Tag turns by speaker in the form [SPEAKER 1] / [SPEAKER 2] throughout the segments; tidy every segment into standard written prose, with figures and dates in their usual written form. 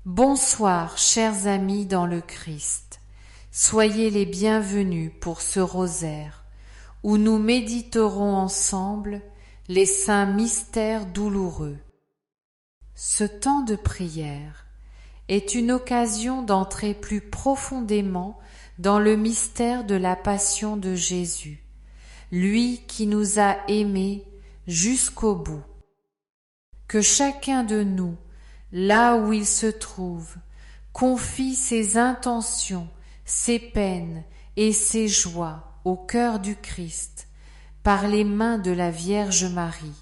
[SPEAKER 1] Bonsoir, chers amis dans le Christ. Soyez les bienvenus pour ce rosaire où nous méditerons ensemble les saints mystères douloureux. Ce temps de prière est une occasion d'entrer plus profondément dans le mystère de la passion de Jésus, lui qui nous a aimés jusqu'au bout. Que chacun de nous, là où il se trouve, confie ses intentions, ses peines et ses joies au cœur du Christ, par les mains de la Vierge Marie.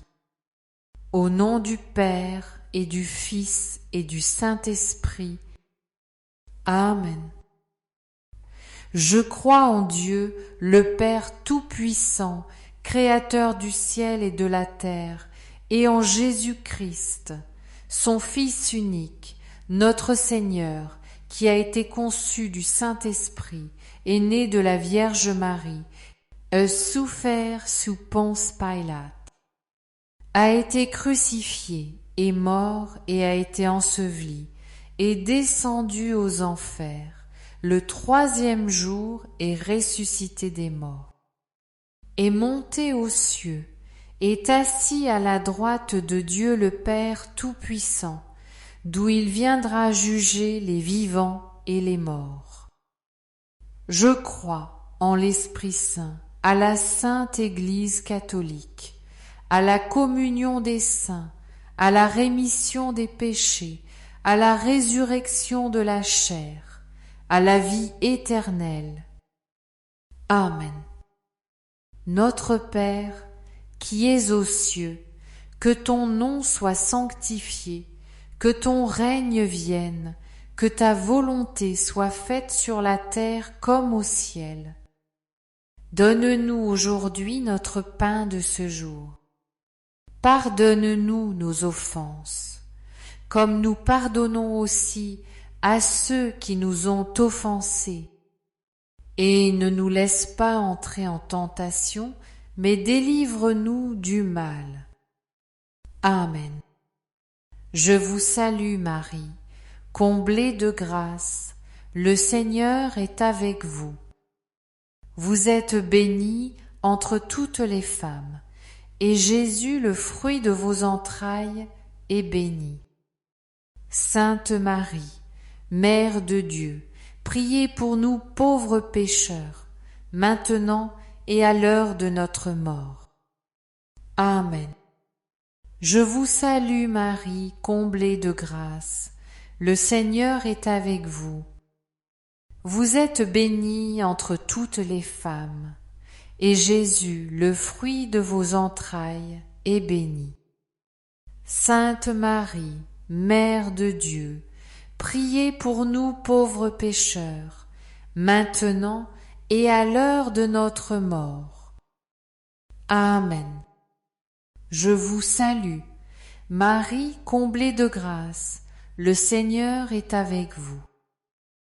[SPEAKER 1] Au nom du Père et du Fils et du Saint-Esprit. Amen. Je crois en Dieu, le Père Tout-Puissant, Créateur du ciel et de la terre, et en Jésus-Christ, son Fils unique, notre Seigneur, qui a été conçu du Saint-Esprit et né de la Vierge Marie, a souffert sous Ponce Pilate, a été crucifié, est mort et a été enseveli, est descendu aux enfers, le troisième jour est ressuscité des morts, est monté aux cieux, est assis à la droite de Dieu le Père Tout-Puissant, d'où il viendra juger les vivants et les morts. Je crois en l'Esprit Saint, à la Sainte Église catholique, à la communion des saints, à la rémission des péchés, à la résurrection de la chair, à la vie éternelle. Amen. Notre Père, qui es aux cieux, que ton nom soit sanctifié, que ton règne vienne, que ta volonté soit faite sur la terre comme au ciel. Donne-nous aujourd'hui notre pain de ce jour. Pardonne-nous nos offenses, comme nous pardonnons aussi à ceux qui nous ont offensés. Et ne nous laisse pas entrer en tentation, mais délivre-nous du mal. Amen. Je vous salue Marie, comblée de grâce, le Seigneur est avec vous. Vous êtes bénie entre toutes les femmes, et Jésus, le fruit de vos entrailles, est béni. Sainte Marie, Mère de Dieu, priez pour nous pauvres pécheurs, maintenant et à l'heure de notre mort. Amen. Je vous salue Marie, comblée de grâce, le Seigneur est avec vous. Vous êtes bénie entre toutes les femmes, et Jésus, le fruit de vos entrailles, est béni. Sainte Marie, Mère de Dieu, priez pour nous pauvres pécheurs, maintenant et à l'heure de notre mort. Amen. Je vous salue, Marie comblée de grâce, le Seigneur est avec vous.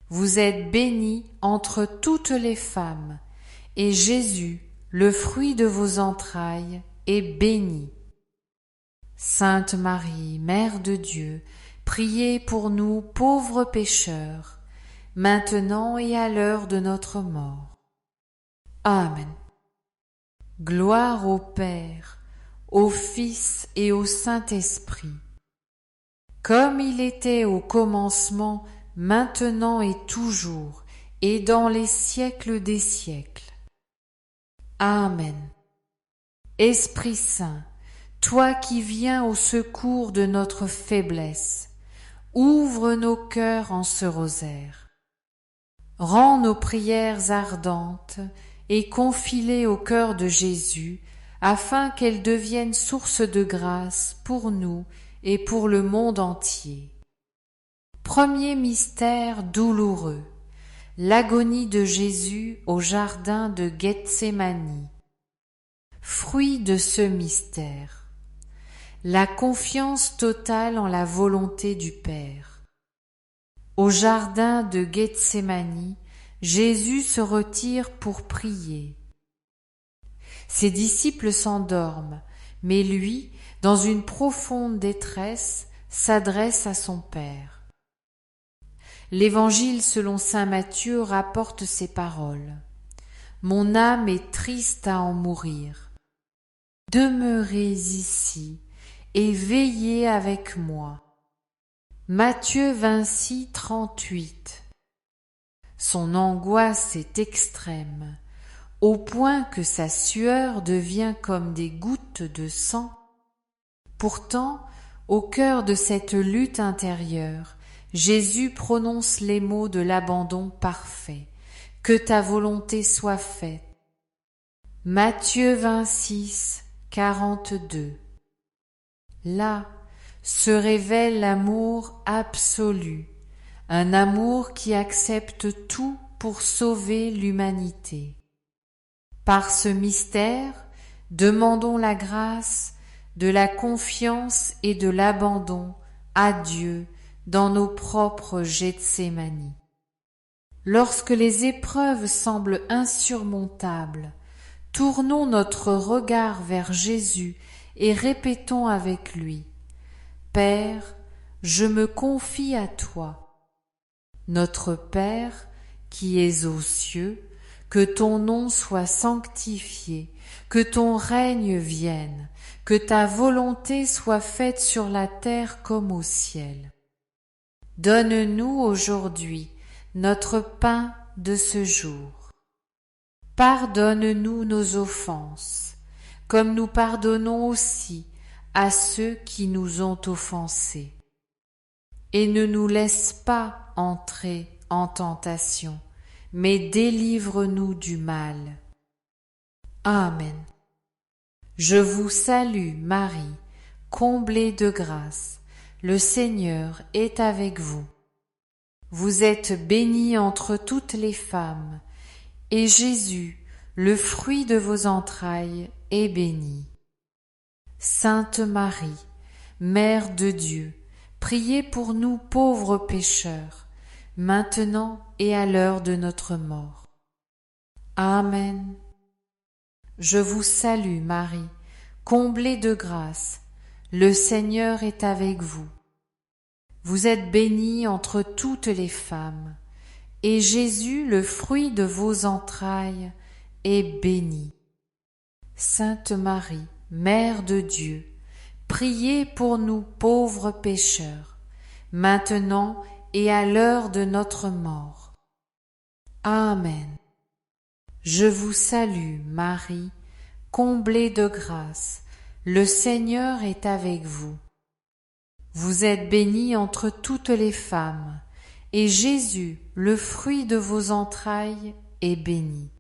[SPEAKER 1] Vous êtes bénie entre toutes les femmes, et Jésus, le fruit de vos entrailles, est béni. Sainte Marie, Mère de Dieu, priez pour nous pauvres pécheurs, maintenant et à l'heure de notre mort. Amen. Gloire au Père, au Fils et au Saint-Esprit, comme il était au commencement, maintenant et toujours, et dans les siècles des siècles. Amen. Esprit Saint, toi qui viens au secours de notre faiblesse, ouvre nos cœurs en ce rosaire. Rends nos prières ardentes et confie-les au cœur de Jésus, afin qu'elles deviennent source de grâce pour nous et pour le monde entier. Premier mystère douloureux, l'agonie de Jésus au jardin de Gethsémani. Fruit de ce mystère, la confiance totale en la volonté du Père. Au jardin de Gethsémani, Jésus se retire pour prier. Ses disciples s'endorment, mais lui, dans une profonde détresse, s'adresse à son Père. L'Évangile selon saint Matthieu rapporte ces paroles. Mon âme est triste à en mourir. Demeurez ici et veillez avec moi. Matthieu 26, 38. Son angoisse est extrême, au point que sa sueur devient comme des gouttes de sang. Pourtant, au cœur de cette lutte intérieure, Jésus prononce les mots de l'abandon parfait. Que ta volonté soit faite. Matthieu 26, 42. Là se révèle l'amour absolu, un amour qui accepte tout pour sauver l'humanité. Par ce mystère, demandons la grâce de la confiance et de l'abandon à Dieu dans nos propres Gethsémani. Lorsque les épreuves semblent insurmontables, tournons notre regard vers Jésus et répétons avec lui: Père, je me confie à toi. Notre Père, qui es aux cieux, que ton nom soit sanctifié, que ton règne vienne, que ta volonté soit faite sur la terre comme au ciel. Donne-nous aujourd'hui notre pain de ce jour. Pardonne-nous nos offenses, comme nous pardonnons aussi à ceux qui nous ont offensés. Et ne nous laisse pas entrer en tentation, mais délivre-nous du mal. Amen. Je vous salue, Marie, comblée de grâce. Le Seigneur est avec vous. Vous êtes bénie entre toutes les femmes, et Jésus, le fruit de vos entrailles, est béni. Sainte Marie, Mère de Dieu, priez pour nous pauvres pécheurs, maintenant et à l'heure de notre mort. Amen. Je vous salue, Marie, comblée de grâce. Le Seigneur est avec vous. Vous êtes bénie entre toutes les femmes, et Jésus, le fruit de vos entrailles, est béni. Sainte Marie, Mère de Dieu, priez pour nous pauvres pécheurs, maintenant et à l'heure de notre mort. Amen. Je vous salue, Marie, comblée de grâce. Le Seigneur est avec vous. Vous êtes bénie entre toutes les femmes, et Jésus, le fruit de vos entrailles, est béni.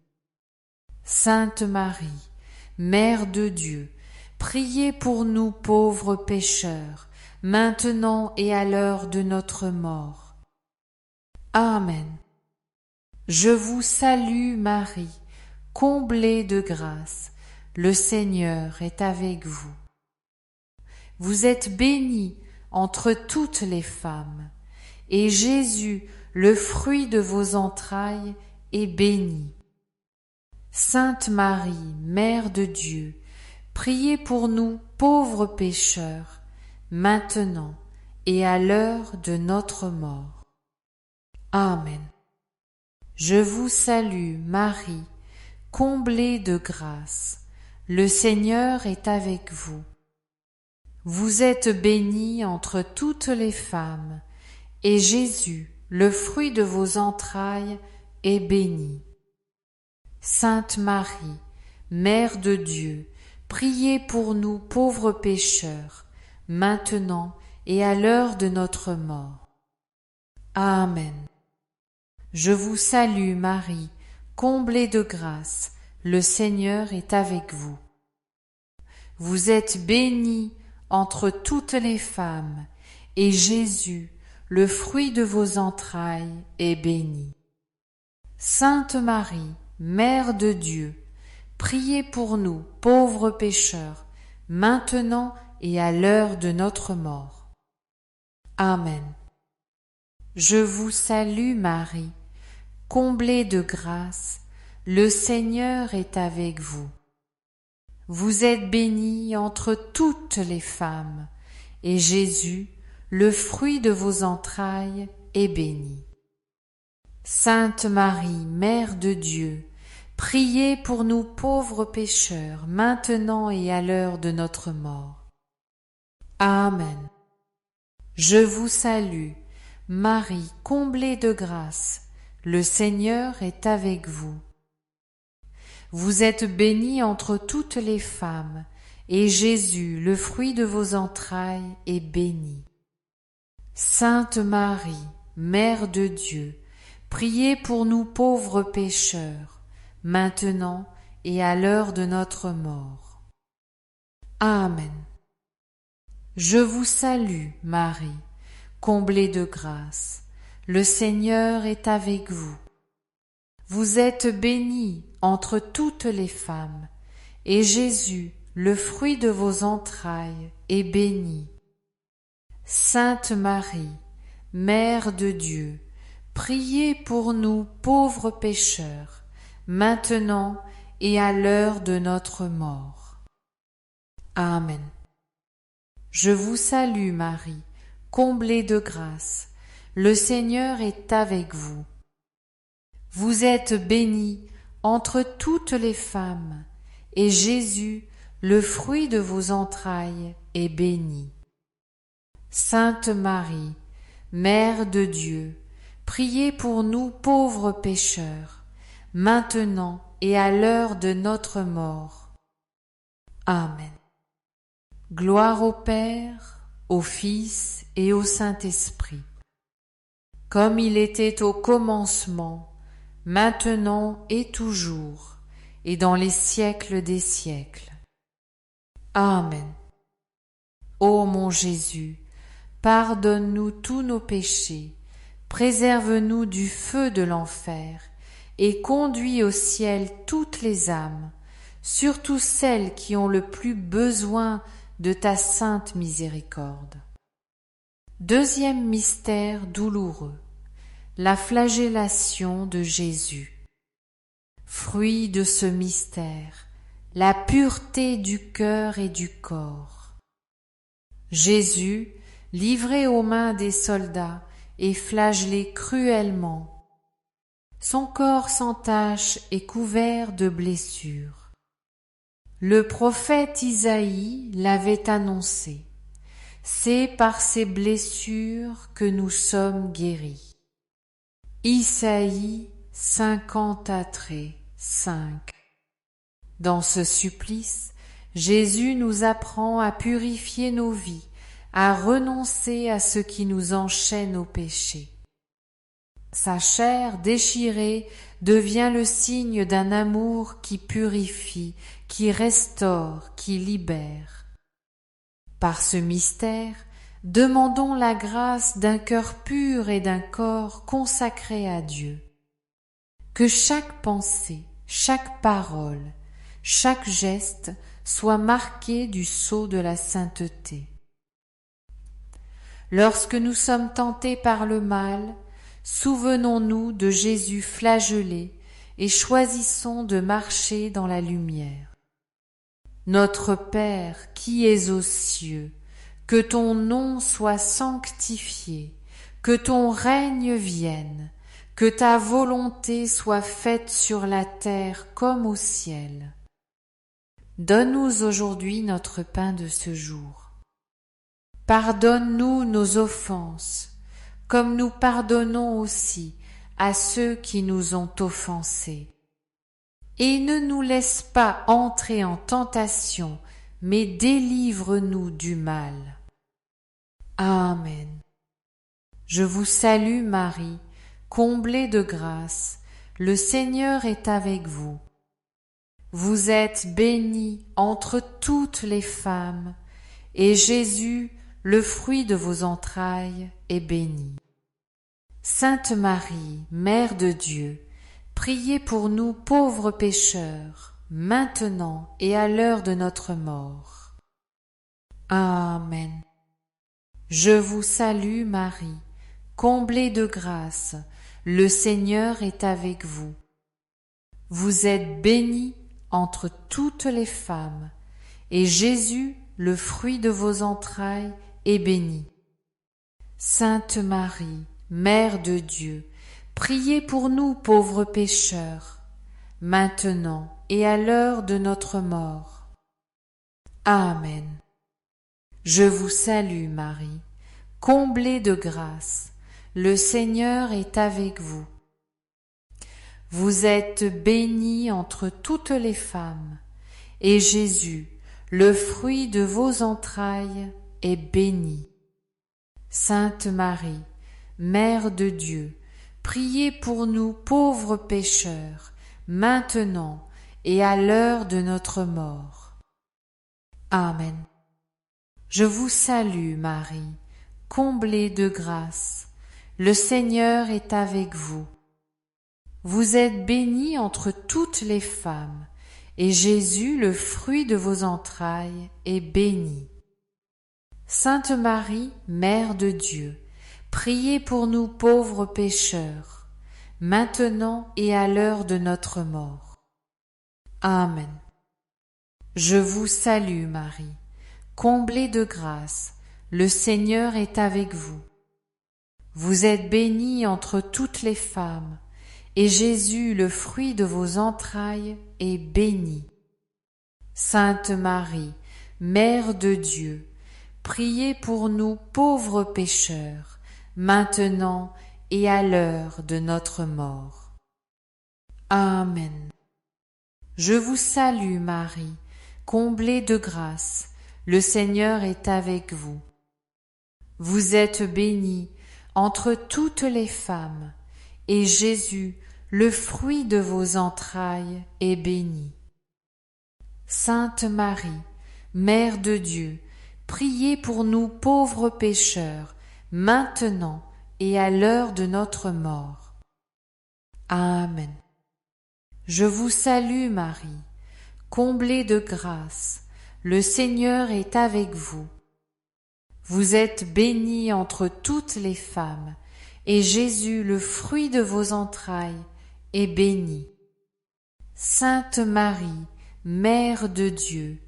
[SPEAKER 1] Sainte Marie, Mère de Dieu, priez pour nous pauvres pécheurs, maintenant et à l'heure de notre mort. Amen. Je vous salue, Marie, comblée de grâce. Le Seigneur est avec vous. Vous êtes bénie entre toutes les femmes, et Jésus, le fruit de vos entrailles, est béni. Sainte Marie, Mère de Dieu, priez pour nous pauvres pécheurs, maintenant et à l'heure de notre mort. Amen. Je vous salue, Marie, comblée de grâce. Le Seigneur est avec vous. Vous êtes bénie entre toutes les femmes, et Jésus, le fruit de vos entrailles, est béni. Sainte Marie, Mère de Dieu, priez pour nous pauvres pécheurs, maintenant et à l'heure de notre mort. Amen. Je vous salue, Marie, comblée de grâce, le Seigneur est avec vous. Vous êtes bénie entre toutes les femmes, et Jésus, le fruit de vos entrailles, est béni. Sainte Marie, Mère de Dieu, priez pour nous, pauvres pécheurs, maintenant et à l'heure de notre mort. Amen. Je vous salue, Marie, comblée de grâce, le Seigneur est avec vous. Vous êtes bénie entre toutes les femmes, et Jésus, le fruit de vos entrailles, est béni. Sainte Marie, Mère de Dieu, priez pour nous pauvres pécheurs, maintenant et à l'heure de notre mort. Amen. Je vous salue, Marie, comblée de grâce, le Seigneur est avec vous. Vous êtes bénie entre toutes les femmes, et Jésus, le fruit de vos entrailles, est béni. Sainte Marie, Mère de Dieu, priez pour nous pauvres pécheurs, maintenant et à l'heure de notre mort. Amen. Je vous salue, Marie, comblée de grâce, le Seigneur est avec vous. Vous êtes bénie entre toutes les femmes, et Jésus, le fruit de vos entrailles, est béni. Sainte Marie, Mère de Dieu, priez pour nous pauvres pécheurs, maintenant et à l'heure de notre mort. Amen. Je vous salue Marie, comblée de grâce, le Seigneur est avec vous. Vous êtes bénie entre toutes les femmes, et Jésus, le fruit de vos entrailles, est béni. Sainte Marie, Mère de Dieu, priez pour nous pauvres pécheurs, maintenant et à l'heure de notre mort. Amen. Gloire au Père, au Fils et au Saint-Esprit, comme il était au commencement, maintenant et toujours, et dans les siècles des siècles. Amen. Ô mon Jésus, pardonne-nous tous nos péchés, préserve-nous du feu de l'enfer, et conduis au ciel toutes les âmes, surtout celles qui ont le plus besoin de ta sainte miséricorde. Deuxième mystère douloureux, la flagellation de Jésus. Fruit de ce mystère, la pureté du cœur et du corps. Jésus, livré aux mains des soldats et flagellé cruellement, son corps sans tache est couvert de blessures. Le prophète Isaïe l'avait annoncé. C'est par ces blessures que nous sommes guéris. Isaïe 53:5. Dans ce supplice, Jésus nous apprend à purifier nos vies, à renoncer à ce qui nous enchaîne au péché. Sa chair déchirée devient le signe d'un amour qui purifie, qui restaure, qui libère. Par ce mystère, demandons la grâce d'un cœur pur et d'un corps consacré à Dieu. Que chaque pensée, chaque parole, chaque geste soit marqué du sceau de la sainteté. Lorsque nous sommes tentés par le mal, souvenons-nous de Jésus flagellé et choisissons de marcher dans la lumière. Notre Père qui es aux cieux, que ton nom soit sanctifié, que ton règne vienne, que ta volonté soit faite sur la terre comme au ciel. Donne-nous aujourd'hui notre pain de ce jour. Pardonne-nous nos offenses, comme nous pardonnons aussi à ceux qui nous ont offensés. Et ne nous laisse pas entrer en tentation, mais délivre-nous du mal. Amen. Je vous salue Marie, comblée de grâce, le Seigneur est avec vous. Vous êtes bénie entre toutes les femmes, et Jésus, le fruit de vos entrailles, est béni. Sainte Marie, Mère de Dieu, priez pour nous pauvres pécheurs, maintenant et à l'heure de notre mort. Amen. Je vous salue Marie, comblée de grâce, le Seigneur est avec vous. Vous êtes bénie entre toutes les femmes, et Jésus, le fruit de vos entrailles, est béni. Sainte Marie, Mère de Dieu, priez pour nous pauvres pécheurs, maintenant et à l'heure de notre mort. Amen. Je vous salue Marie, comblée de grâce, le Seigneur est avec vous. Vous êtes bénie entre toutes les femmes, et Jésus, le fruit de vos entrailles, est béni. Sainte Marie, Mère de Dieu, priez pour nous pauvres pécheurs, maintenant et à l'heure de notre mort. Amen. Je vous salue Marie, comblée de grâce, le Seigneur est avec vous. Vous êtes bénie entre toutes les femmes, et Jésus, le fruit de vos entrailles, est béni. Sainte Marie, Mère de Dieu, priez pour nous pauvres pécheurs, maintenant et à l'heure de notre mort. Amen. Je vous salue Marie, comblée de grâce, le Seigneur est avec vous. Vous êtes bénie entre toutes les femmes, et Jésus, le fruit de vos entrailles, est béni. Sainte Marie, Mère de Dieu, priez pour nous pauvres pécheurs, maintenant et à l'heure de notre mort. Amen. Je vous salue Marie, comblée de grâce, le Seigneur est avec vous. Vous êtes bénie entre toutes les femmes, et Jésus, le fruit de vos entrailles, est béni. Sainte Marie, Mère de Dieu, priez pour nous pauvres pécheurs, maintenant et à l'heure de notre mort. Amen. Je vous salue Marie, comblée de grâce, le Seigneur est avec vous. Vous êtes bénie entre toutes les femmes, et Jésus, le fruit de vos entrailles, est béni. Sainte Marie, Mère de Dieu,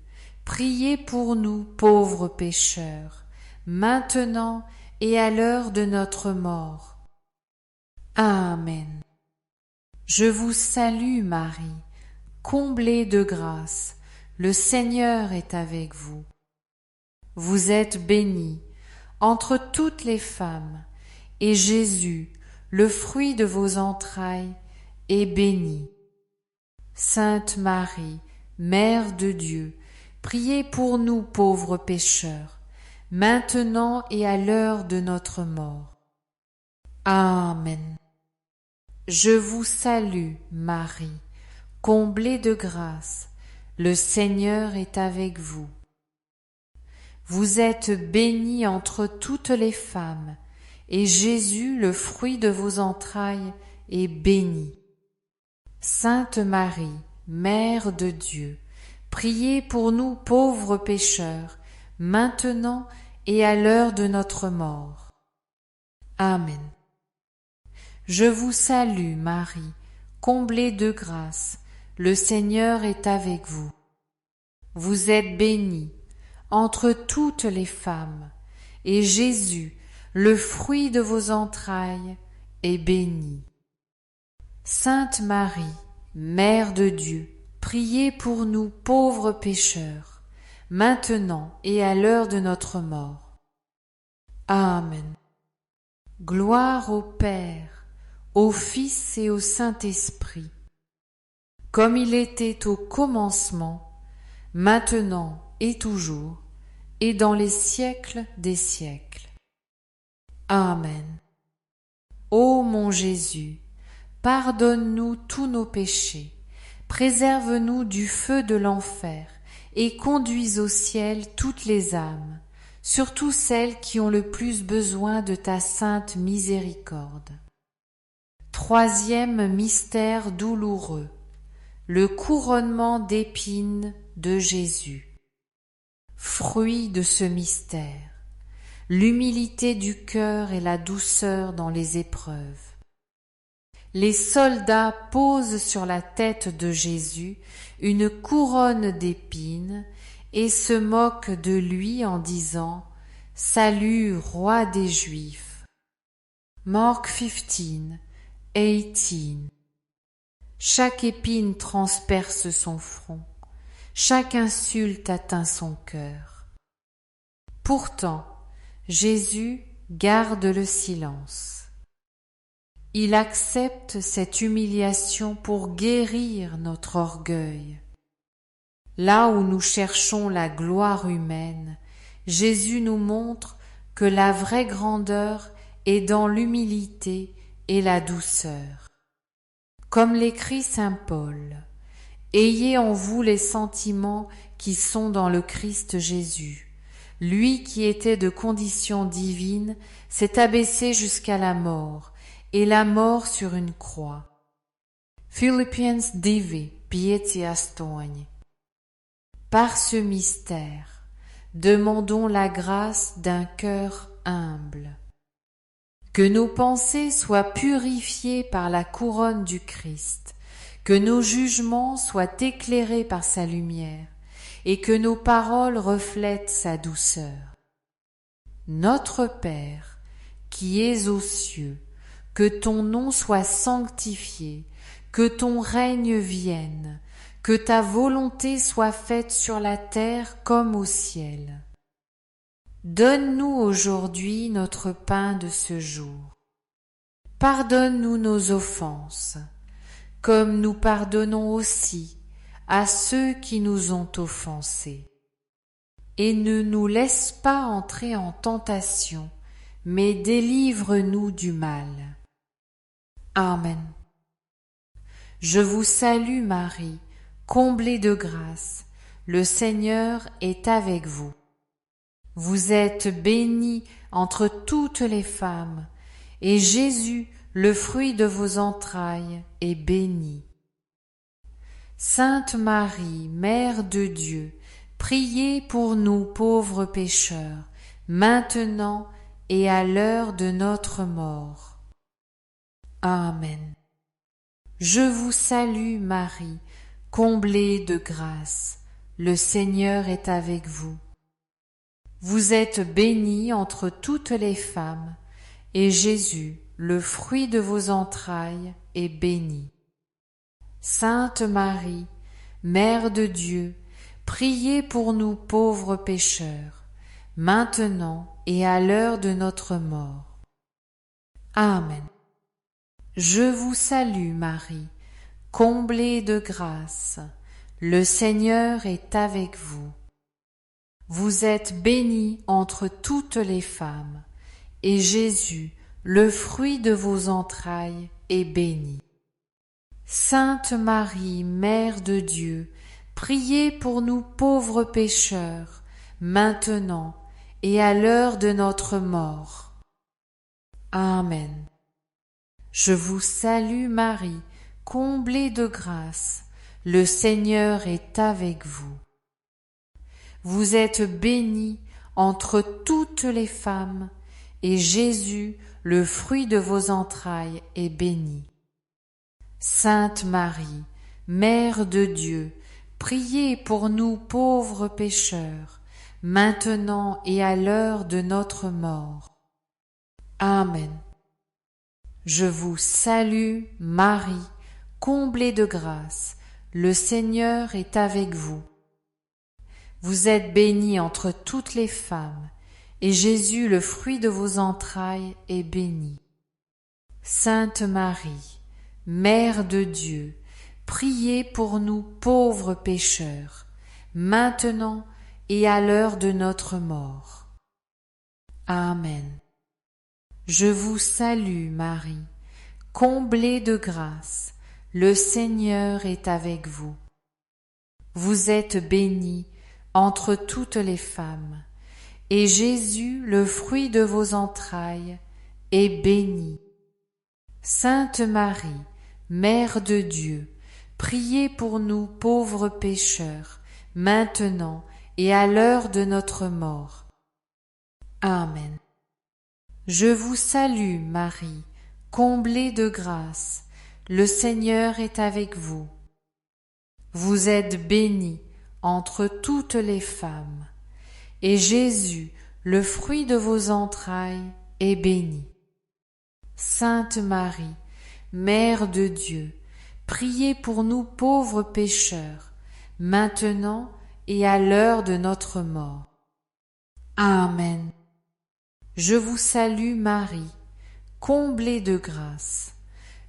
[SPEAKER 1] priez pour nous pauvres pécheurs, maintenant et à l'heure de notre mort. Amen. Je vous salue Marie, comblée de grâce, le Seigneur est avec vous. Vous êtes bénie entre toutes les femmes, et Jésus, le fruit de vos entrailles, est béni. Sainte Marie, Mère de Dieu, priez pour nous pauvres pécheurs, maintenant et à l'heure de notre mort. Amen. Je vous salue, Marie, comblée de grâce, le Seigneur est avec vous. Vous êtes bénie entre toutes les femmes, et Jésus, le fruit de vos entrailles, est béni. Sainte Marie, Mère de Dieu, priez pour nous pauvres pécheurs, maintenant et à l'heure de notre mort. Amen. Je vous salue Marie, comblée de grâce, le Seigneur est avec vous. Vous êtes bénie entre toutes les femmes, et Jésus, le fruit de vos entrailles, est béni. Sainte Marie, Mère de Dieu, priez pour nous pauvres pécheurs, maintenant et à l'heure de notre mort. Amen. Gloire au Père, au Fils et au Saint-Esprit, comme il était au commencement, maintenant et toujours, et dans les siècles des siècles. Amen. Ô mon Jésus, pardonne-nous tous nos péchés, préserve-nous du feu de l'enfer, et conduis au ciel toutes les âmes, surtout celles qui ont le plus besoin de ta sainte miséricorde. Troisième mystère douloureux, le couronnement d'épines de Jésus. Fruit de ce mystère, l'humilité du cœur et la douceur dans les épreuves. Les soldats posent sur la tête de Jésus une couronne d'épines et se moquent de lui en disant « Salut, roi des Juifs ». Mark 15, 18. Chaque épine transperce son front, chaque insulte atteint son cœur. Pourtant, Jésus garde le silence. Il accepte cette humiliation pour guérir notre orgueil. Là où nous cherchons la gloire humaine, Jésus nous montre que la vraie grandeur est dans l'humilité et la douceur. Comme l'écrit saint Paul, « Ayez en vous les sentiments qui sont dans le Christ Jésus. Lui qui était de condition divine s'est abaissé jusqu'à la mort, et la mort sur une croix. » Philippiens 2:5. Par ce mystère, demandons la grâce d'un cœur humble. Que nos pensées soient purifiées par la couronne du Christ, que nos jugements soient éclairés par sa lumière, et que nos paroles reflètent sa douceur. Notre Père, qui es aux cieux, que ton nom soit sanctifié, que ton règne vienne, que ta volonté soit faite sur la terre comme au ciel. Donne-nous aujourd'hui notre pain de ce jour. Pardonne-nous nos offenses, comme nous pardonnons aussi à ceux qui nous ont offensés. Et ne nous laisse pas entrer en tentation, mais délivre-nous du mal. Amen. Je vous salue Marie, comblée de grâce, le Seigneur est avec vous. Vous êtes bénie entre toutes les femmes, et Jésus, le fruit de vos entrailles, est béni. Sainte Marie, Mère de Dieu, priez pour nous pauvres pécheurs, maintenant et à l'heure de notre mort. Amen. Je vous salue Marie, comblée de grâce, le Seigneur est avec vous. Vous êtes bénie entre toutes les femmes, et Jésus, le fruit de vos entrailles, est béni. Sainte Marie, Mère de Dieu, priez pour nous pauvres pécheurs, maintenant et à l'heure de notre mort. Amen. Je vous salue Marie, comblée de grâce, le Seigneur est avec vous. Vous êtes bénie entre toutes les femmes, et Jésus, le fruit de vos entrailles, est béni. Sainte Marie, Mère de Dieu, priez pour nous pauvres pécheurs, maintenant et à l'heure de notre mort. Amen. Je vous salue Marie, comblée de grâce, le Seigneur est avec vous. Vous êtes bénie entre toutes les femmes, et Jésus, le fruit de vos entrailles, est béni. Sainte Marie, Mère de Dieu, priez pour nous pauvres pécheurs, maintenant et à l'heure de notre mort. Amen. Je vous salue, Marie, comblée de grâce, le Seigneur est avec vous. Vous êtes bénie entre toutes les femmes, et Jésus, le fruit de vos entrailles, est béni. Sainte Marie, Mère de Dieu, priez pour nous pauvres pécheurs, maintenant et à l'heure de notre mort. Amen. Je vous salue Marie, comblée de grâce, le Seigneur est avec vous. Vous êtes bénie entre toutes les femmes, et Jésus, le fruit de vos entrailles, est béni. Sainte Marie, Mère de Dieu, priez pour nous pauvres pécheurs, maintenant et à l'heure de notre mort. Amen. Je vous salue Marie, comblée de grâce, le Seigneur est avec vous. Vous êtes bénie entre toutes les femmes, et Jésus, le fruit de vos entrailles, est béni. Sainte Marie, Mère de Dieu, priez pour nous pauvres pécheurs, maintenant et à l'heure de notre mort. Amen. Je vous salue Marie, comblée de grâce.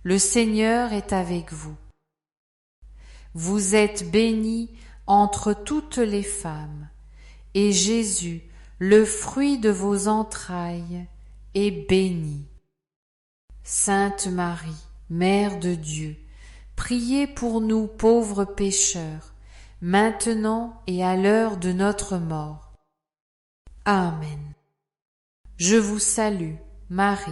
[SPEAKER 1] Le Seigneur est avec vous. Vous êtes bénie entre toutes les femmes, et Jésus, le fruit de vos entrailles, est béni. Sainte Marie, Mère de Dieu, priez pour nous pauvres pécheurs, maintenant et à l'heure de notre mort. Amen. Je vous salue, Marie,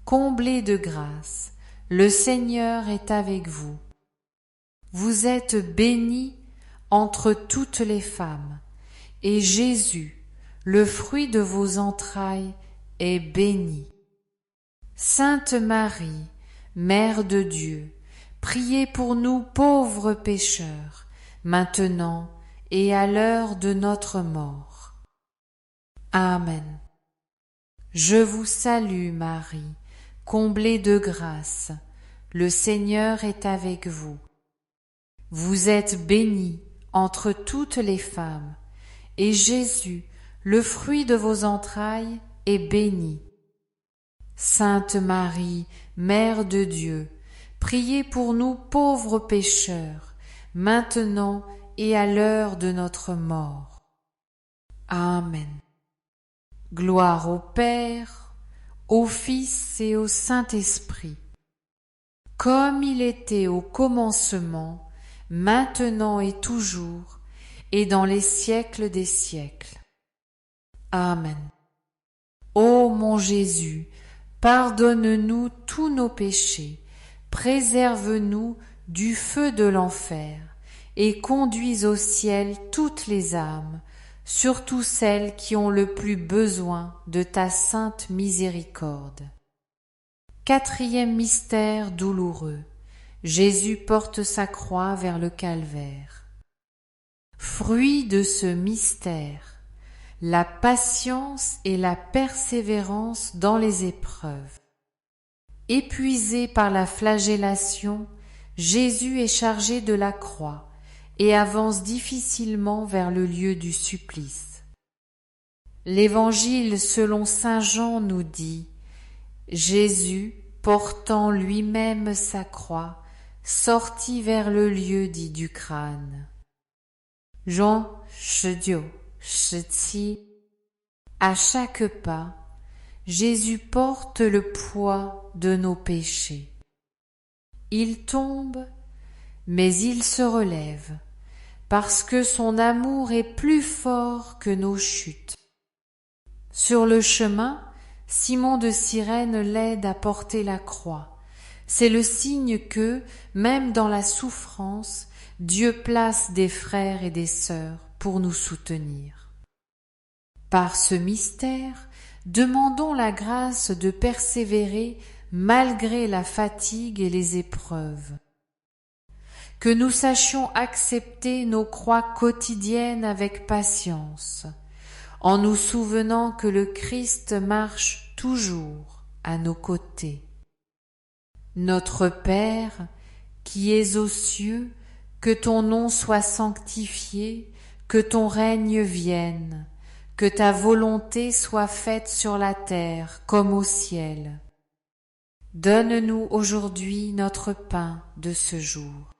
[SPEAKER 1] comblée de grâce, le Seigneur est avec vous. Vous êtes bénie entre toutes les femmes, et Jésus, le fruit de vos entrailles, est béni. Sainte Marie, Mère de Dieu, priez pour nous pauvres pécheurs, maintenant et à l'heure de notre mort. Amen. Je vous salue Marie, comblée de grâce, le Seigneur est avec vous. Vous êtes bénie entre toutes les femmes, et Jésus, le fruit de vos entrailles, est béni. Sainte Marie, Mère de Dieu, priez pour nous pauvres pécheurs, maintenant et à l'heure de notre mort. Amen. Gloire au Père, au Fils et au Saint-Esprit, comme il était au commencement, maintenant et toujours, et dans les siècles des siècles. Amen. Ô mon Jésus, pardonne-nous tous nos péchés, préserve-nous du feu de l'enfer, et conduis au ciel toutes les âmes, surtout celles qui ont le plus besoin de ta sainte miséricorde. Quatrième mystère douloureux. Jésus porte sa croix vers le calvaire. Fruit de ce mystère, la patience et la persévérance dans les épreuves. Épuisé par la flagellation, Jésus est chargé de la croix et avance difficilement vers le lieu du supplice. L'Évangile selon saint Jean nous dit: Jésus, portant lui-même sa croix, sortit vers le lieu dit du crâne. Jean 19:17. À chaque pas, Jésus porte le poids de nos péchés. Il tombe, mais il se relève, parce que son amour est plus fort que nos chutes. Sur le chemin, Simon de Cyrène l'aide à porter la croix. C'est le signe que, même dans la souffrance, Dieu place des frères et des sœurs pour nous soutenir. Par ce mystère, demandons la grâce de persévérer malgré la fatigue et les épreuves. Que nous sachions accepter nos croix quotidiennes avec patience, en nous souvenant que le Christ marche toujours à nos côtés. Notre Père, qui es aux cieux, que ton nom soit sanctifié, que ton règne vienne, que ta volonté soit faite sur la terre comme au ciel. Donne-nous aujourd'hui notre pain de ce jour.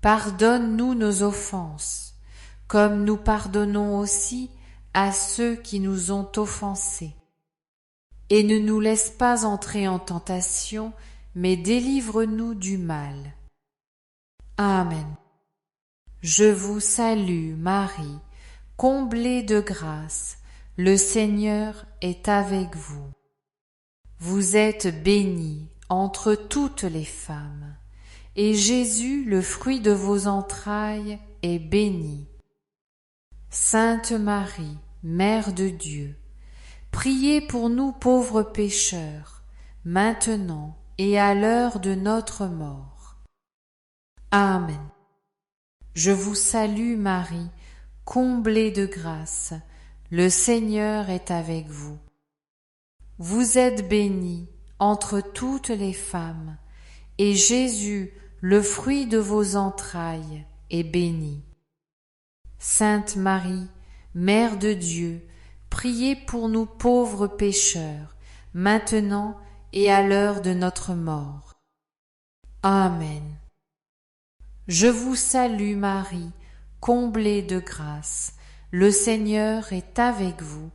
[SPEAKER 1] Pardonne-nous nos offenses, comme nous pardonnons aussi à ceux qui nous ont offensés. Et ne nous laisse pas entrer en tentation, mais délivre-nous du mal. Amen. Je vous salue, Marie, comblée de grâce, le Seigneur est avec vous. Vous êtes bénie entre toutes les femmes, et Jésus, le fruit de vos entrailles, est béni. Sainte Marie, Mère de Dieu, priez pour nous pauvres pécheurs, maintenant et à l'heure de notre mort. Amen. Je vous salue Marie, comblée de grâce, le Seigneur est avec vous. Vous êtes bénie entre toutes les femmes, et Jésus, le fruit de vos entrailles, est béni. Sainte Marie, Mère de Dieu, priez pour nous pauvres pécheurs, maintenant et à l'heure de notre mort. Amen. Je vous salue Marie, comblée de grâce, le Seigneur est avec vous.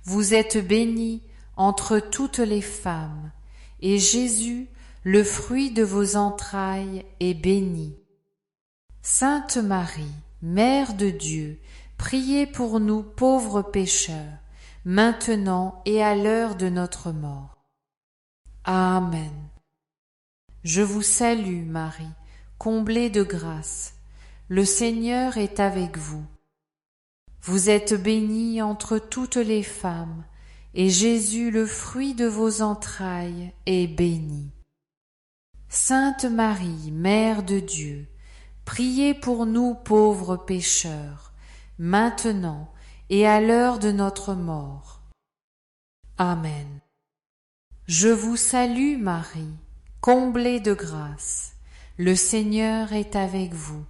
[SPEAKER 1] Vous êtes bénie entre toutes les femmes, et Jésus, le fruit de vos entrailles, est béni. Sainte Marie, Mère de Dieu, priez pour nous pauvres pécheurs, maintenant et à l'heure de notre mort. Amen. Je vous salue Marie, comblée de grâce, le Seigneur est avec vous. Vous êtes bénie entre toutes les femmes, et Jésus, le fruit de vos entrailles, est béni. Sainte Marie, Mère de Dieu, priez pour nous pauvres pécheurs, maintenant et à l'heure de notre mort. Amen. Je vous salue Marie, comblée de grâce, le Seigneur est avec vous.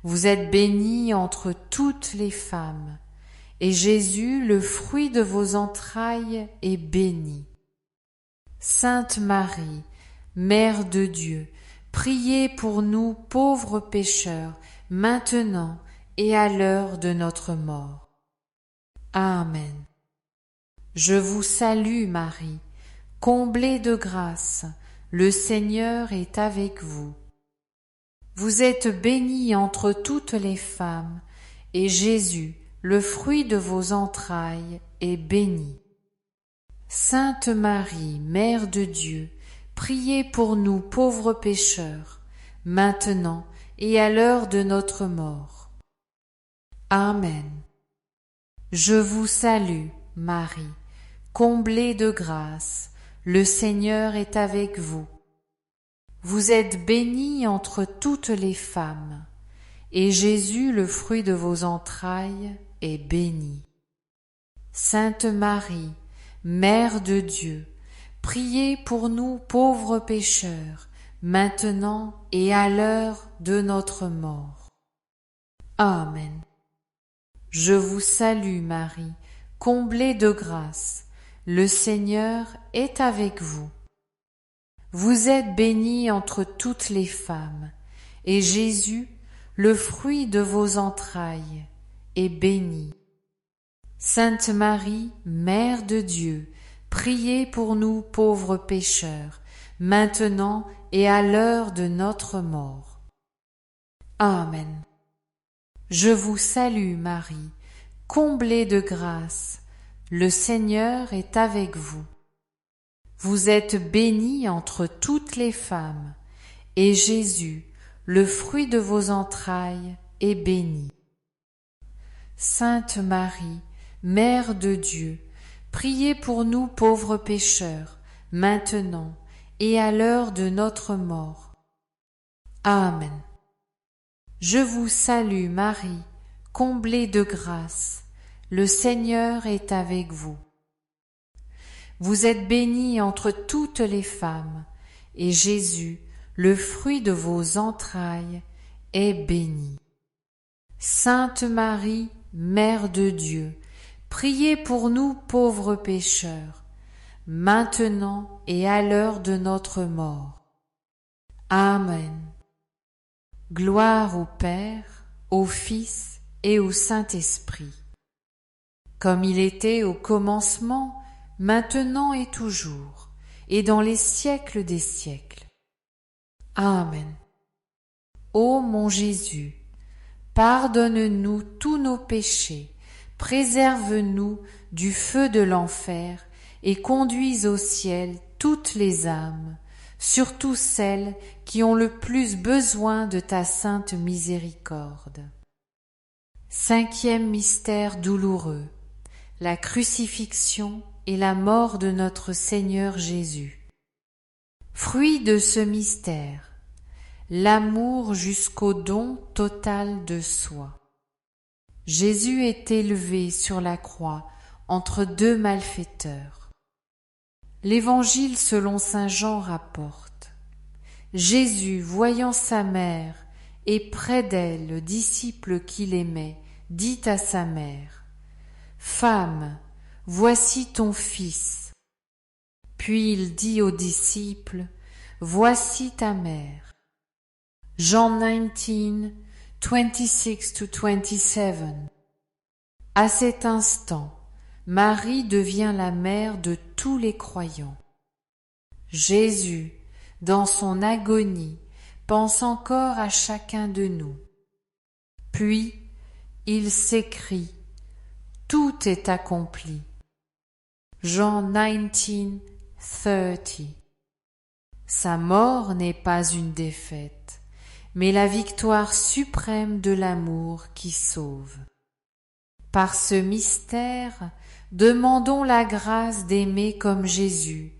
[SPEAKER 1] Vous êtes bénie entre toutes les femmes, et Jésus, le fruit de vos entrailles, est béni. Sainte Marie, Mère de Dieu, priez pour nous pauvres pécheurs, maintenant et à l'heure de notre mort. Amen. Je vous salue Marie, comblée de grâce, le Seigneur est avec vous. Vous êtes bénie entre toutes les femmes, et Jésus, le fruit de vos entrailles, est béni. Sainte Marie, Mère de Dieu, priez pour nous pauvres pécheurs, maintenant et à l'heure de notre mort. Amen. Je vous salue, Marie, comblée de grâce, le Seigneur est avec vous. Vous êtes bénie entre toutes les femmes, et Jésus, le fruit de vos entrailles, est béni. Sainte Marie, Mère de Dieu, priez pour nous pauvres pécheurs, maintenant et à l'heure de notre mort. Amen. Je vous salue Marie, comblée de grâce, le Seigneur est avec vous. Vous êtes bénie entre toutes les femmes, et Jésus, le fruit de vos entrailles, est béni. Sainte Marie, Mère de Dieu, priez pour nous pauvres pécheurs, maintenant et à l'heure de notre mort. Amen. Je vous salue Marie, comblée de grâce, le Seigneur est avec vous. Vous êtes bénie entre toutes les femmes, et Jésus, le fruit de vos entrailles, est béni. Sainte Marie, Mère de Dieu, priez pour nous pauvres pécheurs, maintenant et à l'heure de notre mort. Amen. Je vous salue Marie, comblée de grâce, le Seigneur est avec vous. Vous êtes bénie entre toutes les femmes, et Jésus, le fruit de vos entrailles, est béni. Sainte Marie, Mère de Dieu, priez pour nous pauvres pécheurs, maintenant et à l'heure de notre mort. Amen. Gloire au Père, au Fils et au Saint-Esprit, comme il était au commencement, maintenant et toujours, et dans les siècles des siècles. Amen. Ô mon Jésus, pardonne-nous tous nos péchés, préserve-nous du feu de l'enfer et conduis au ciel toutes les âmes, surtout celles qui ont le plus besoin de ta sainte miséricorde. Cinquième mystère douloureux, la crucifixion et la mort de notre Seigneur Jésus. Fruit de ce mystère, l'amour jusqu'au don total de soi. Jésus est élevé sur la croix entre deux malfaiteurs. L'Évangile selon saint Jean rapporte: Jésus, voyant sa mère et près d'elle le disciple qu'il aimait, dit à sa mère: Femme, voici ton fils. Puis il dit au disciple: Voici ta mère. Jean 19, 26-27. À cet instant, Marie devient la mère de tous les croyants. Jésus, dans son agonie, pense encore à chacun de nous. Puis, il s'écrie: Tout est accompli. Jean 19, 30. Sa mort n'est pas une défaite, mais la victoire suprême de l'amour qui sauve. Par ce mystère, demandons la grâce d'aimer comme Jésus,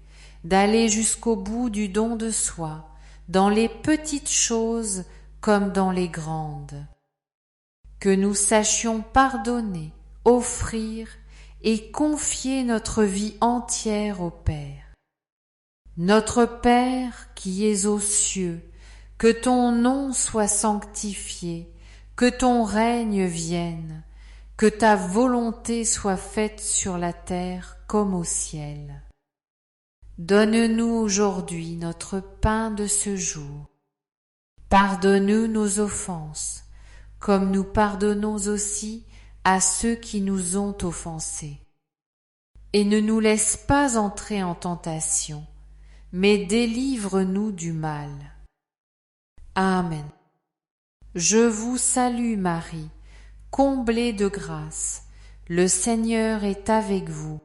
[SPEAKER 1] d'aller jusqu'au bout du don de soi, dans les petites choses comme dans les grandes. Que nous sachions pardonner, offrir et confier notre vie entière au Père. Notre Père qui es aux cieux, que ton nom soit sanctifié, que ton règne vienne, que ta volonté soit faite sur la terre comme au ciel. Donne-nous aujourd'hui notre pain de ce jour. Pardonne-nous nos offenses, comme nous pardonnons aussi à ceux qui nous ont offensés. Et ne nous laisse pas entrer en tentation, mais délivre-nous du mal. Amen. Je vous salue Marie, comblée de grâce, le Seigneur est avec vous.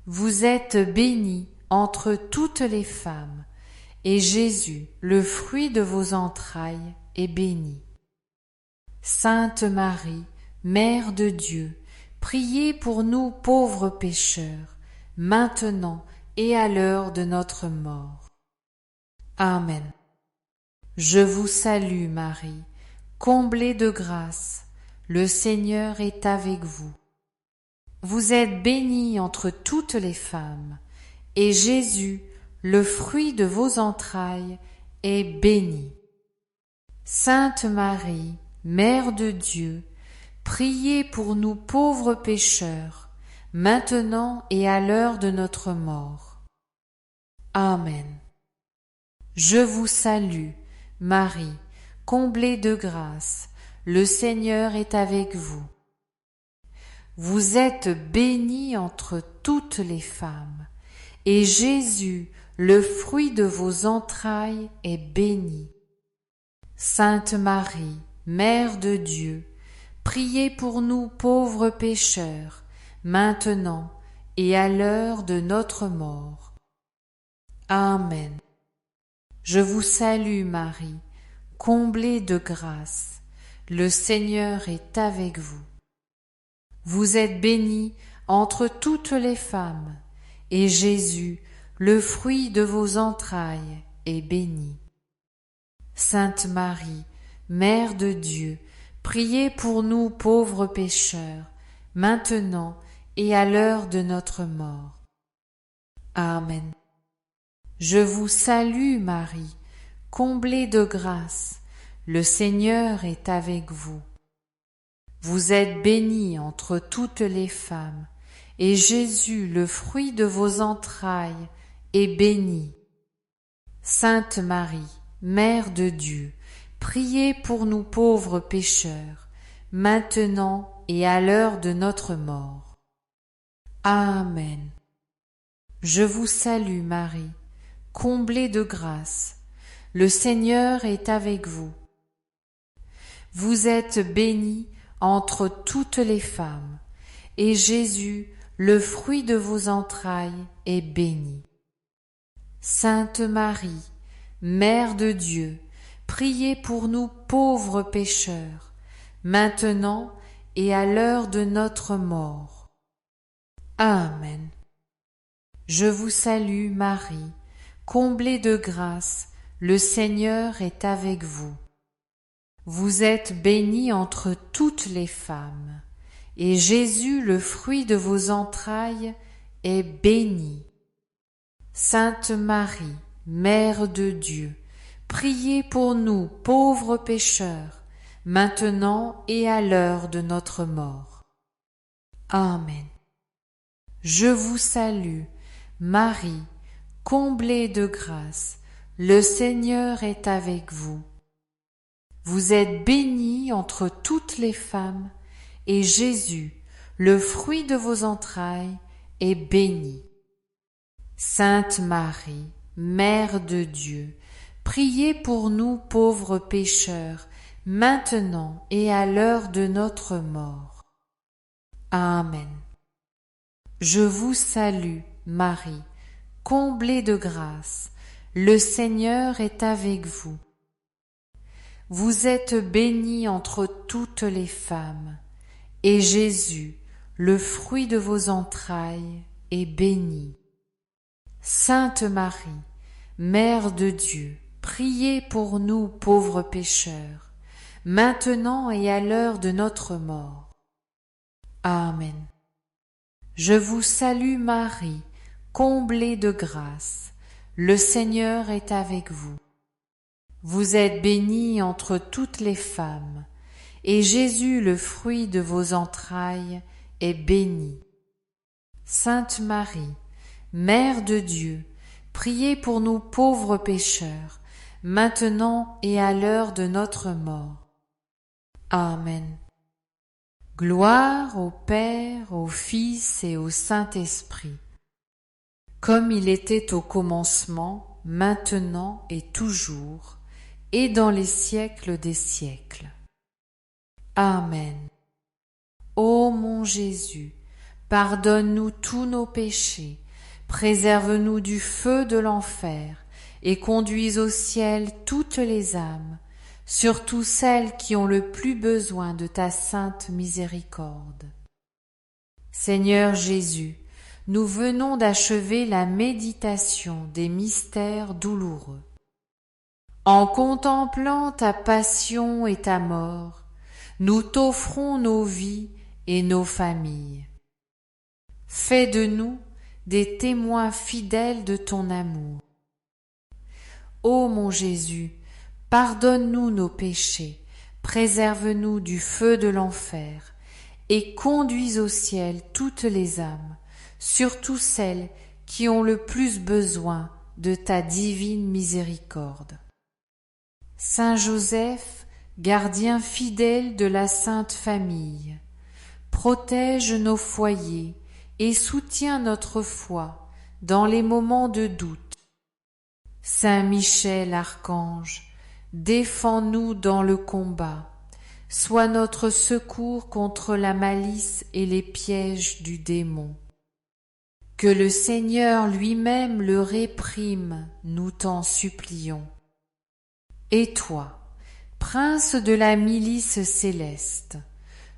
[SPEAKER 1] Vous êtes bénie entre toutes les femmes, et Jésus, le fruit de vos entrailles, est béni. Sainte Marie, Mère de Dieu, priez pour nous pauvres pécheurs, maintenant et à l'heure de notre mort. Amen. Je vous salue Marie, comblée de grâce, le Seigneur est avec vous. Vous êtes bénie entre toutes les femmes, et Jésus, le fruit de vos entrailles, est béni. Sainte Marie, Mère de Dieu, priez pour nous pauvres pécheurs, maintenant et à l'heure de notre mort. Amen. Je vous salue, Marie, comblée de grâce, le Seigneur est avec vous. Vous êtes bénie entre toutes les femmes, et Jésus, le fruit de vos entrailles, est béni. Sainte Marie, Mère de Dieu, priez pour nous pauvres pécheurs, maintenant et à l'heure de notre mort. Amen. Je vous salue Marie, comblée de grâce, le Seigneur est avec vous. Vous êtes bénie entre toutes les femmes, et Jésus, le fruit de vos entrailles, est béni. Sainte Marie, Mère de Dieu, priez pour nous pauvres pécheurs, maintenant et à l'heure de notre mort. Amen. Je vous salue Marie, comblée de grâce, le Seigneur est avec vous. Vous êtes bénie entre toutes les femmes, et Jésus, le fruit de vos entrailles, est béni. Sainte Marie, Mère de Dieu, priez pour nous pauvres pécheurs, maintenant et à l'heure de notre mort. Amen. Je vous salue Marie, comblée de grâce, le Seigneur est avec vous. Vous êtes bénie entre toutes les femmes, et Jésus, le fruit de vos entrailles, est béni. Sainte Marie, Mère de Dieu, priez pour nous pauvres pécheurs, maintenant et à l'heure de notre mort. Amen. Je vous salue Marie, comblée de grâce, le Seigneur est avec vous. Vous êtes bénie entre toutes les femmes, et Jésus, le fruit de vos entrailles, est béni. Sainte Marie, Mère de Dieu, priez pour nous pauvres pécheurs, maintenant et à l'heure de notre mort. Amen. Je vous salue, Marie, comblée de grâce, le Seigneur est avec vous. Vous êtes bénie entre toutes les femmes, et Jésus, le fruit de vos entrailles, est béni. Sainte Marie, Mère de Dieu, priez pour nous pauvres pécheurs, maintenant et à l'heure de notre mort. Amen. Je vous salue, Marie, comblée de grâce, le Seigneur est avec vous. Vous êtes bénie entre toutes les femmes, et Jésus, le fruit de vos entrailles, est béni. Sainte Marie, Mère de Dieu, priez pour nous pauvres pécheurs, maintenant et à l'heure de notre mort. Amen. Je vous salue Marie, comblée de grâce, le Seigneur est avec vous. Vous êtes bénie entre toutes les femmes, et Jésus, le fruit de vos entrailles, est béni. Sainte Marie, Mère de Dieu, priez pour nous pauvres pécheurs, maintenant et à l'heure de notre mort. Amen. Gloire au Père, au Fils et au Saint-Esprit, comme il était au commencement, maintenant et toujours, et dans les siècles des siècles. Amen. Ô mon Jésus, pardonne-nous tous nos péchés, préserve-nous du feu de l'enfer, et conduis au ciel toutes les âmes, surtout celles qui ont le plus besoin de ta sainte miséricorde. Seigneur Jésus, nous venons d'achever la méditation des mystères douloureux. En contemplant ta passion et ta mort, nous t'offrons nos vies et nos familles. Fais de nous des témoins fidèles de ton amour. Ô mon Jésus, pardonne-nous nos péchés, préserve-nous du feu de l'enfer, et conduis au ciel toutes les âmes, surtout celles qui ont le plus besoin de ta divine miséricorde. Saint Joseph, gardien fidèle de la Sainte Famille, protège nos foyers et soutiens notre foi dans les moments de doute. Saint Michel, archange, défends-nous dans le combat, sois notre secours contre la malice et les pièges du démon. Que le Seigneur lui-même le réprime, nous t'en supplions. Et toi, prince de la milice céleste,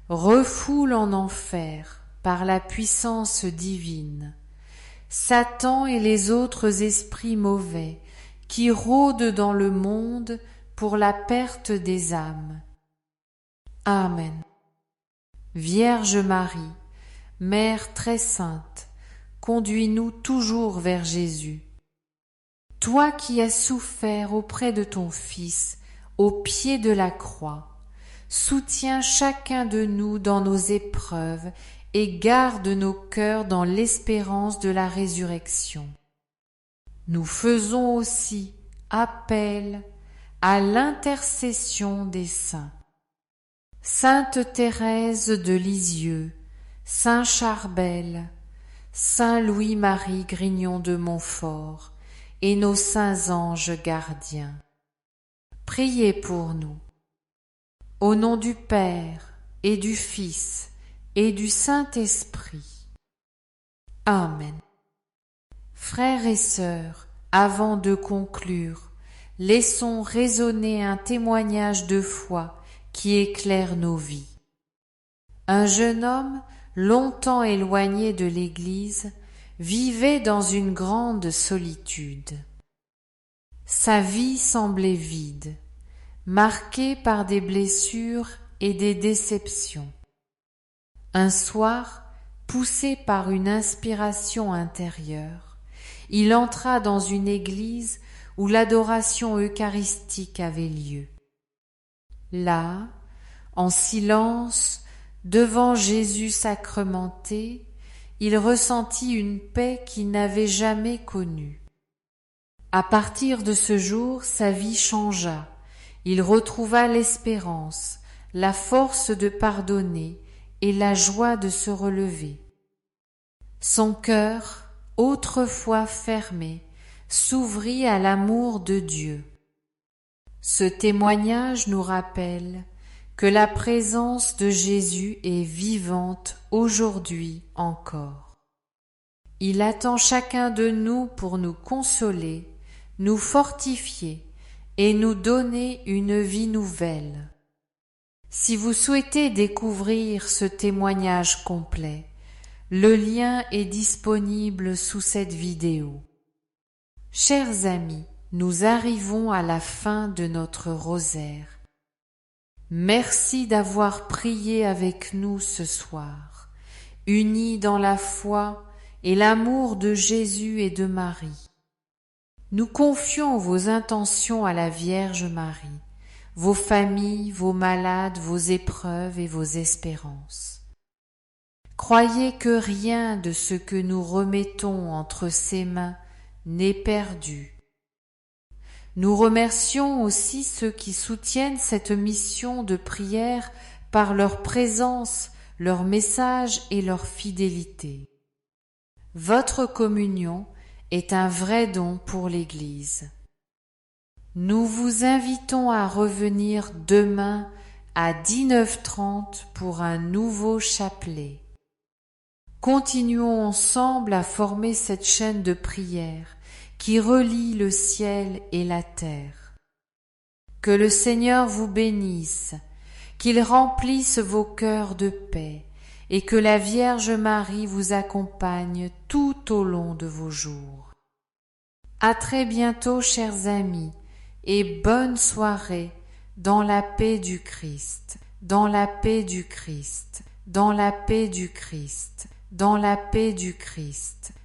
[SPEAKER 1] refoule en enfer, par la puissance divine, Satan et les autres esprits mauvais qui rôdent dans le monde pour la perte des âmes. Amen. Vierge Marie, Mère très sainte, conduis-nous toujours vers Jésus. Toi qui as souffert auprès de ton Fils, au pied de la croix, soutiens chacun de nous dans nos épreuves et garde nos cœurs dans l'espérance de la résurrection. Nous faisons aussi appel à l'intercession des saints. Sainte Thérèse de Lisieux, Saint Charbel, Saint Louis-Marie Grignon de Montfort et nos saints anges gardiens. Priez pour nous. Au nom du Père et du Fils et du Saint-Esprit. Amen. Frères et sœurs, avant de conclure, laissons résonner un témoignage de foi qui éclaire nos vies. Un jeune homme, longtemps éloigné de l'Église, vivait dans une grande solitude. Sa vie semblait vide, marquée par des blessures et des déceptions. Un soir, poussé par une inspiration intérieure, il entra dans une église où l'adoration eucharistique avait lieu. Là, en silence, devant Jésus sacramenté, il ressentit une paix qu'il n'avait jamais connue. À partir de ce jour, sa vie changea. Il retrouva l'espérance, la force de pardonner et la joie de se relever. Son cœur, autrefois fermé, s'ouvrit à l'amour de Dieu. Ce témoignage nous rappelle que la présence de Jésus est vivante aujourd'hui encore. Il attend chacun de nous pour nous consoler, nous fortifier et nous donner une vie nouvelle. Si vous souhaitez découvrir ce témoignage complet, le lien est disponible sous cette vidéo. Chers amis, nous arrivons à la fin de notre rosaire. Merci d'avoir prié avec nous ce soir, unis dans la foi et l'amour de Jésus et de Marie. Nous confions vos intentions à la Vierge Marie, vos familles, vos malades, vos épreuves et vos espérances. Croyez que rien de ce que nous remettons entre ses mains n'est perdu. Nous remercions aussi ceux qui soutiennent cette mission de prière par leur présence, leur message et leur fidélité. Votre communion est un vrai don pour l'Église. Nous vous invitons à revenir demain à 19h30 pour un nouveau chapelet. Continuons ensemble à former cette chaîne de prière qui relie le ciel et la terre. Que le Seigneur vous bénisse, qu'il remplisse vos cœurs de paix et que la Vierge Marie vous accompagne tout au long de vos jours. À très bientôt, chers amis, et bonne soirée dans la paix du Christ, dans la paix du Christ, dans la paix du Christ, dans la paix du Christ,